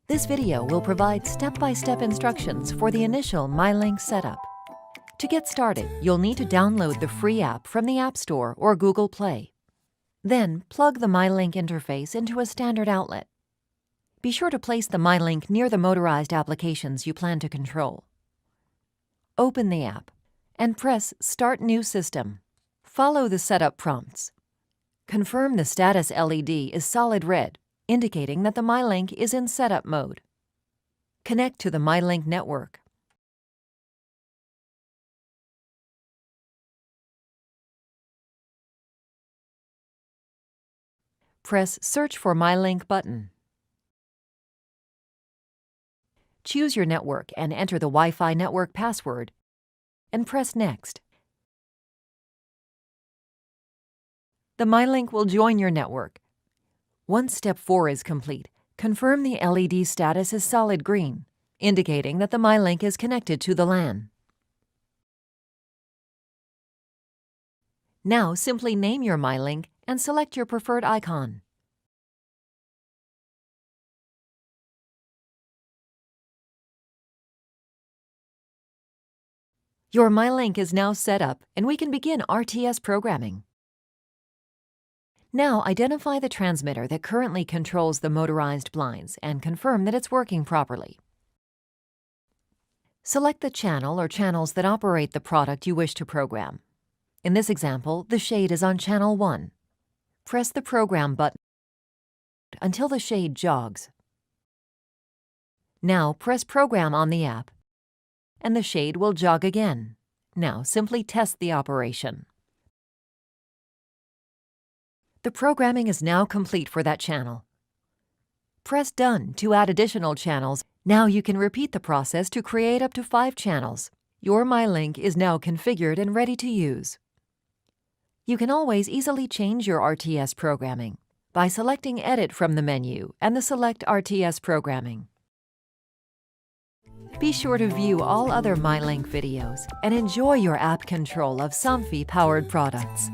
This video will provide step-by-step instructions for the initial MyLink setup. To get started, you'll need to download the free app from the App Store or Google Play. Then, plug the MyLink interface into a standard outlet. Be sure to place the MyLink near the motorized applications you plan to control. Open the app and press Start New System. Follow the setup prompts. Confirm the status LED is solid red, indicating that the MyLink is in setup mode. Connect to the MyLink network. Press Search for MyLink button. Choose your network and enter the Wi-Fi network password, and press Next. The MyLink will join your network. Once Step 4 is complete, confirm the LED status is solid green, indicating that the MyLink is connected to the LAN. Now simply name your MyLink and select your preferred icon. Your MyLink is now set up and we can begin RTS programming. Now identify the transmitter that currently controls the motorized blinds and confirm that it's working properly. Select the channel or channels that operate the product you wish to program. In this example, the shade is on channel 1. Press the Program button until the shade jogs. Now press Program on the app, and the shade will jog again. Now simply test the operation. The programming is now complete for that channel. Press Done to add additional channels. Now you can repeat the process to create up to 5 channels. Your MyLink is now configured and ready to use. You can always easily change your RTS programming by selecting Edit from the menu and the Select RTS Programming. Be sure to view all other MyLink videos and enjoy your app control of Somfy-powered products.